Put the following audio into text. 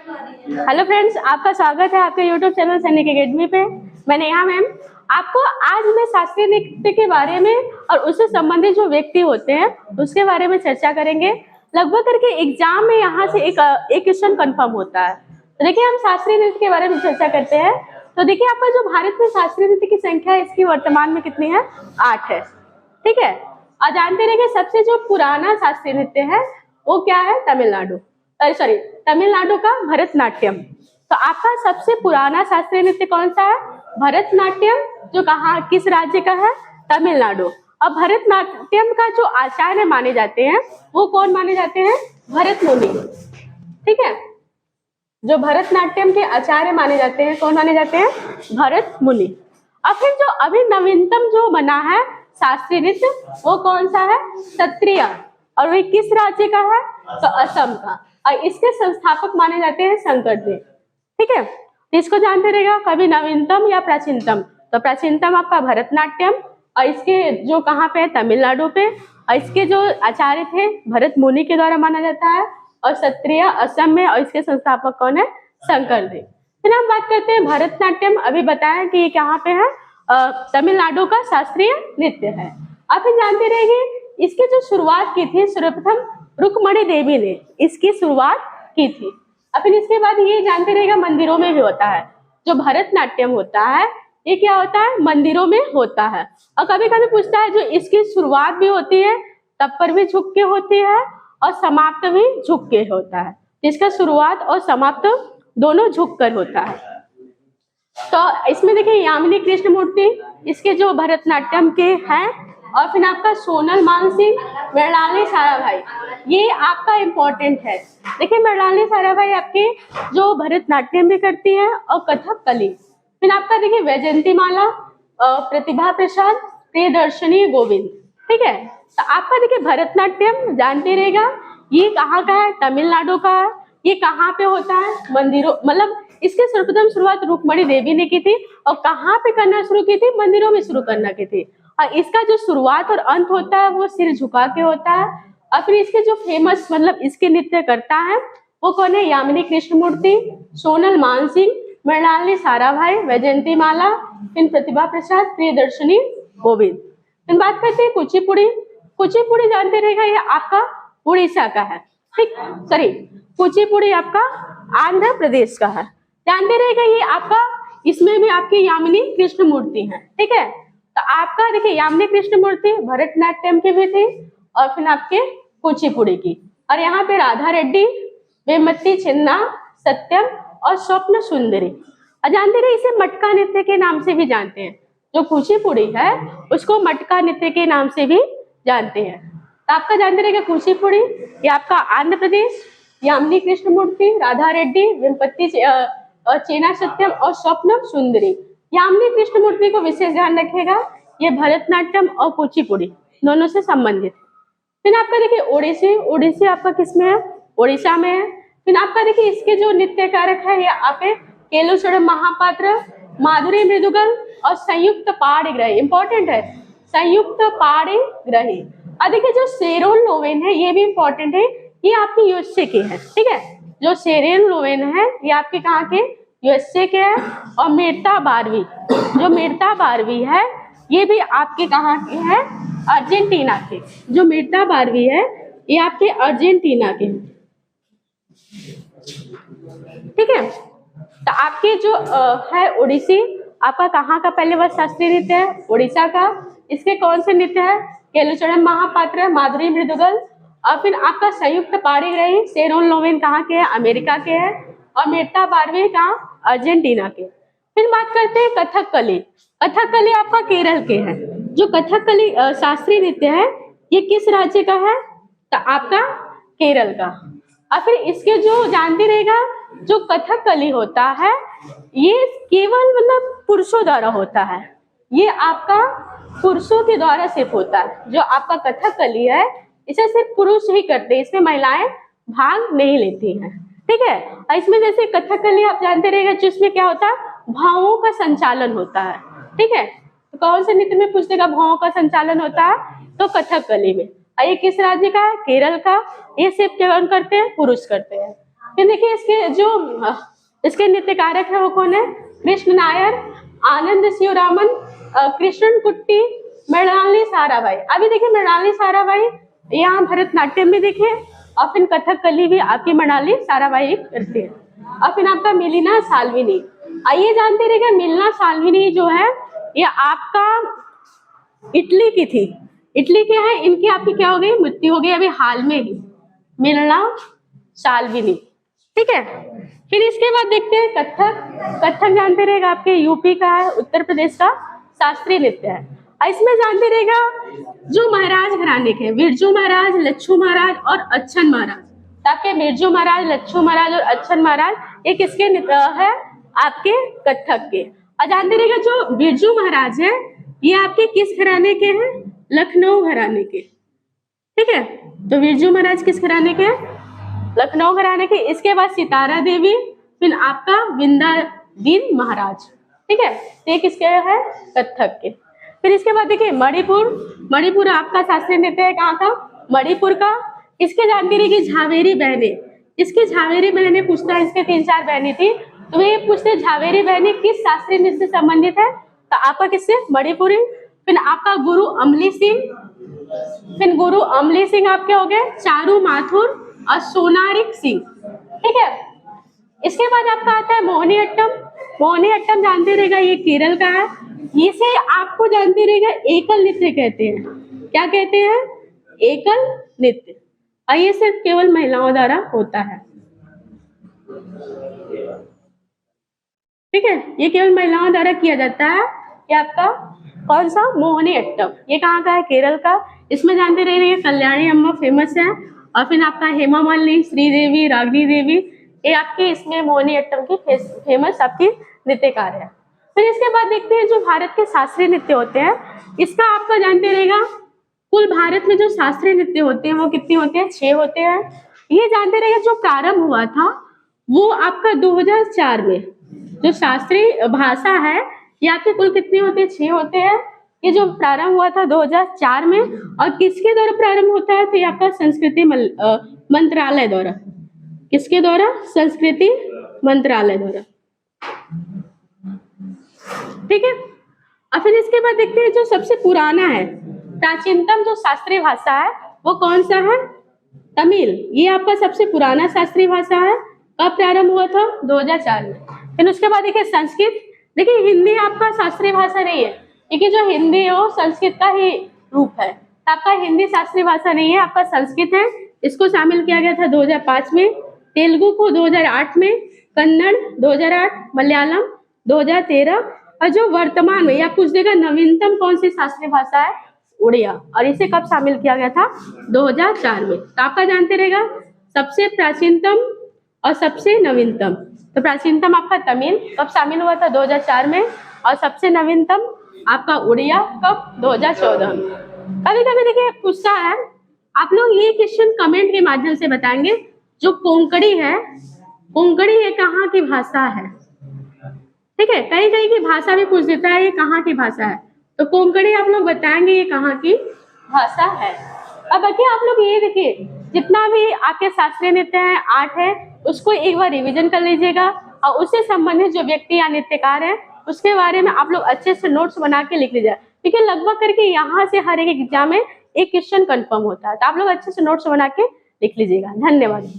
Hello friends, आपका स्वागत है आपके यूट्यूब चैनल सैनिक एकेडमी पे। मैं नेहा मैम आपको आज मैं शास्त्रीय नृत्य के बारे में और उससे संबंधित जो व्यक्ति होते हैं उसके बारे में चर्चा करेंगे। लगभग करके एग्जाम में यहाँ से एक क्वेश्चन कंफर्म होता है। तो देखिए, हम शास्त्रीय नृत्य के बारे में चर्चा करते हैं। तो देखिए, आपका जो भारत में शास्त्रीय नृत्य की संख्या है इसकी वर्तमान में कितनी है? 8 है। ठीक है। और जानते रहिए सबसे जो पुराना शास्त्रीय नृत्य है वो क्या है? तमिलनाडु का भरतनाट्यम। तो आपका सबसे पुराना शास्त्रीय नृत्य कौन सा है? भरतनाट्यम, जो कहाँ किस राज्य का है? तमिलनाडु। और भरतनाट्यम का जो आचार्य माने जाते हैं वो कौन माने जाते हैं? भरत मुनि। ठीक है, जो भरतनाट्यम के आचार्य माने जाते हैं कौन माने जाते हैं? भरत मुनि। और फिर जो अभी नवीनतम जो बना है शास्त्रीय नृत्य वो कौन सा है? सत्रिया। और वही किस राज्य का है? तो असम का। और इसके संस्थापक माने जाते हैं शंकर देव। ठीक है, इसको जानते रहेगा कभी नवीनतम या प्राचीनतम। तो प्राचीनतम आपका भरतनाट्यम, और इसके जो कहाँ पे है? तमिलनाडु पे। और इसके जो आचार्य थे भरत मुनि के द्वारा माना जाता है। और सत्रिया असम में, और इसके संस्थापक कौन है? शंकर देव। फिर हम बात करते हैं भरतनाट्यम। अभी बताया कि ये कहाँ पे है? तमिलनाडु का शास्त्रीय नृत्य है। आप जानते रहेंगे इसकी जो शुरुआत की थी सर्वप्रथम रुक्मणी देवी ने इसकी शुरुआत की थी। अब फिर इसके बाद ये जानते रहेगा मंदिरों में भी होता है। जो भरतनाट्यम होता है ये क्या होता है? मंदिरों में होता है। और कभी कभी पूछता है जो इसकी शुरुआत भी होती है तब पर भी झुक के होती है और समाप्त भी झुक के होता है। इसका शुरुआत और समाप्त दोनों झुक कर होता है। तो इसमें देखिए यामिनी कृष्ण मूर्ति इसके जो भरतनाट्यम के हैं। और फिर आपका सोनल मानसिंह, मृणालिनी साराभाई, ये आपका इम्पोर्टेंट है। देखिए मृणालिनी साराभाई आपके जो भरतनाट्यम भी करती है और कथकली। फिर आपका देखिए वैजयंतीमाला, प्रतिभा प्रसाद, प्रियदर्शनी गोविंद। ठीक है, तो आपका देखिए भरतनाट्यम जानते रहेगा ये कहाँ का है? तमिलनाडु का है। ये कहाँ पे होता है? मंदिरों, मतलब इसके सर्वप्रथम शुरुआत रुक्मणी देवी ने की थी। और कहाँ पे करना शुरू की थी? मंदिरों में शुरू करना की थी। और इसका जो शुरुआत और अंत होता है वो सिर झुका के होता है। और फिर इसके जो फेमस मतलब इसके नृत्य करता है वो कौन है? यामिनी कृष्ण मूर्ति, सोनल मानसिंह, मृणालिनी साराभाई, वैजयंतीमाला, फिर प्रतिभा प्रसाद, प्रियदर्शनी गोविंद। फिर बात करते हैं कुचिपुड़ी। कुचिपुड़ी जानते रहेगा ये आपका उड़ीसा का है। ठीक, सॉरी, कुचिपुड़ी आपका आंध्र प्रदेश का है। जानते रहेगा ये आपका, इसमें भी आपकी यामिनी कृष्ण मूर्ति है। ठीक है, तो आपका देखिए यामिनी कृष्ण मूर्ति भरतनाट्यम की भी थी और फिर आपके कुचिपुड़ी की। और यहाँ पे राधा रेड्डी, वेमती चिन्ना, सत्यम और स्वप्न सुंदरी। और जानते रहे इसे मटका नृत्य के नाम से भी जानते हैं। जो कुचिपुड़ी है उसको मटका नृत्य के नाम से भी जानते हैं। तो आपका जानते रहेगा कुचिपुड़ी ये आपका आंध्र प्रदेश, यामिनी कृष्ण मूर्ति, राधा रेड्डी, वेमती चिन्ना, सत्यम और स्वप्न सुंदरी। यामिनी कृष्ण मूर्ति को विशेष ध्यान रखिएगा, ये भरतनाट्यम और कुचिपुड़ी दोनों से संबंधित। फिर आपका देखिए ओडिसी। ओडिसी आपका किसमें है? उड़ीसा में है। फिर आपका देखिए इसके जो नृत्य कारक है ये आपके केलुचरण महापात्र, माधुरी मृदुगल और संयुक्त पाणिग्राही। इंपॉर्टेंट है, संयुक्त पाणिग्राही। और देखिए जो शेरोन लोवेन है ये भी इंपॉर्टेंट है, ये आपके यूएसए के है। ठीक है, जो शेरोन लोवेन है ये आपके कहाँ के? यूएसए के है। और मीरता बारवी, जो मीरता बारवी है ये भी आपके कहाँ के है? अर्जेंटीना के। जो मीरता बारवी है ये आपके अर्जेंटीना के हैं। ठीक है, तो आपके जो है ओडिसी आपका कहाँ का पहले वह शास्त्रीय नृत्य है? उड़ीसा का। इसके कौन से नृत्य है? केलुचरण महापात्र, माधुरी मृदुगल। और फिर आपका संयुक्त पाणिग्राही शेरोन लोवेन कहाँ के है? अमेरिका के है। और मीरता बारवी कहाँ? अर्जेंटीना के। फिर बात करते हैं कथकली। कथकली आपका केरल के है। जो कथकली शास्त्रीय नृत्य है ये किस राज्य का है? तो आपका केरल का। और फिर इसके जो जानते रहेगा जो कथकली होता है ये केवल मतलब पुरुषों द्वारा होता है। ये आपका पुरुषों के द्वारा सिर्फ होता है। जो आपका कथकली है इसे सिर्फ पुरुष ही करते हैं, इसमें महिलाएं भाग नहीं लेती हैं। ठीक है, और इसमें जैसे कथकली आप जानते रहेगा जिसमें क्या होता है? भावों का संचालन होता है। ठीक है, तो कौन से नृत्य में पूछने का भावों का संचालन होता है? तो कथकली में। ये किस राज्य का है? केरल का। ये सिर्फ कौन करते हैं? पुरुष करते हैं। फिर देखिए इसके नृत्यकारक है वो कौन है? कृष्ण नायर, आनंद शिवरामन, कृष्ण कुट्टी, मृणालिनी साराभाई। अभी देखिए मृणालिनी साराभाई यहाँ भरतनाट्यम में देखिए, और फिर कथकली भी आपकी मृणालिनी साराभाई करती है। और फिर आपका मिलिना साल्विनी। आइए जानते रहिएगा, मिलिना साल्विनी जो है ये आपका इटली की थी। इटली के है, इनकी आपकी क्या हो गई? मृत्यु हो गई अभी हाल में ही, मिलिना साल्विनी। ठीक है, फिर इसके बाद देखते हैं कथक। कथक जानते रहेगा आपके यूपी का है, उत्तर प्रदेश का शास्त्रीय नृत्य है। और इसमें जानते रहेगा जो महाराज घराने के, बिरजू महाराज, लच्छू महाराज और अच्छन महाराज। तो आपके बिरजू महाराज, लच्छू महाराज और अच्छन महाराज ये किसके नृत्य है? आपके कथक के। और जानते रहेगा जो बिरजू महाराज है ये आपके किस घराने के हैं? लखनऊ घराने के। ठीक है, तो बिरजू महाराज किस घराने के? लखनऊ घराने के। इसके बाद सितारा देवी, फिर आपका विंध्यादीन महाराज। ठीक है, ये किसके है? कथक के। फिर इसके बाद देखिए मणिपुर। मणिपुर आपका शास्त्रीय नृत्य है कहाँ का? मणिपुर का। इसके जानती रही कि झावेरी बहनें, इसकी झावेरी बहनें पूछता है, इसके 3-4 बहनें थी, तो ये पूछते झावेरी बहनें किस शास्त्रीय नृत्य से संबंधित है? तो आपका किससे? मणिपुरी। फिर आपका गुरु अमली सिंह, फिर गुरु अमली सिंह आपके हो गए, चारू माथुर और सोनारिक सिंह। ठीक है, इसके बाद आपका आता है मोहिनीअट्टम। मोहिनीअट्टम जानते रहेगा ये केरल का है। इसे आपको जानते रहेगा एकल नृत्य कहते हैं। क्या कहते हैं? एकल नृत्य। और ये सिर्फ केवल महिलाओं द्वारा होता है। ठीक है, ये केवल महिलाओं द्वारा किया जाता है। ये आपका कौन सा? मोहिनीअट्टम। ये कहाँ का है? केरल का। इसमें जानते रहिए कल्याणी अम्मा फेमस है, और फिर आपका हेमा मालिनी, श्रीदेवी, रागिनी देवी, ये आपके इसमें मोहिनीअट्टम की फेमस आपकी नृत्यकार है। फिर इसके बाद देखते हैं जो भारत के शास्त्रीय नृत्य होते हैं, इसका आपका जानते रहेगा कुल भारत में जो शास्त्रीय नृत्य होते हैं वो कितने होते हैं? 6 होते हैं। ये जानते रहेगा जो प्रारंभ हुआ था वो आपका 2004 में, जो शास्त्रीय भाषा है ये आपके कुल कितने होते हैं? 6 होते हैं। ये जो प्रारंभ हुआ था 2004 में, और किसके द्वारा प्रारंभ होता है? तो ये आपका संस्कृति मंत्रालय द्वारा। किसके द्वारा? संस्कृति मंत्रालय द्वारा। ठीक है, और फिर इसके बाद देखते हैं जो सबसे पुराना है, प्राचीनतम जो शास्त्रीय भाषा है वो कौन सा है? तमिल। ये आपका सबसे पुराना शास्त्रीय भाषा है। कब प्रारंभ हुआ था? 2004 में। फिर उसके बाद देखिए संस्कृत। देखिए हिंदी आपका शास्त्रीय भाषा नहीं है, क्योंकि जो हिंदी है वो संस्कृत का ही रूप है। तो आपका हिंदी शास्त्रीय भाषा नहीं है, आपका संस्कृत है। इसको शामिल किया गया था 2005 में, तेलुगु को 2008 में, कन्नड़ 2008, मलयालम 2013, और जो वर्तमान में या पूछ देगा नवीनतम कौन सी शास्त्रीय भाषा है? उड़िया। और इसे कब शामिल किया गया था? 2004 में। तो आपका जानते रहेगा सबसे प्राचीनतम और सबसे नवीनतम। तो प्राचीनतम आपका तमिल कब शामिल हुआ था? 2004 में। और सबसे नवीनतम आपका उड़िया कब? 2014 में। कभी कभी देखिए पूछता है, आप लोग ये क्वेश्चन कमेंट के माध्यम से बताएंगे, जो कोंकणी है, कोंकणी ये कहाँ की भाषा है? ठीक है, कहीं कहीं की भाषा भी पूछ देता है ये कहाँ की भाषा है, तो कोंकणी आप लोग बताएंगे ये कहाँ की भाषा है। अब बाकी आप लोग ये देखिए, जितना भी आपके शास्त्रीय नृत्य है, आर्ट है, उसको एक बार रिवीजन कर लीजिएगा, और उससे संबंधित जो व्यक्ति या नृत्यकार है उसके बारे में आप लोग अच्छे से नोट्स बना के लिख लीजिए, क्योंकि लगभग करके यहाँ से हर एक एग्जाम में एक क्वेश्चन कंफर्म होता है। तो आप लोग अच्छे से नोट्स बना के लिख लीजिएगा। धन्यवाद।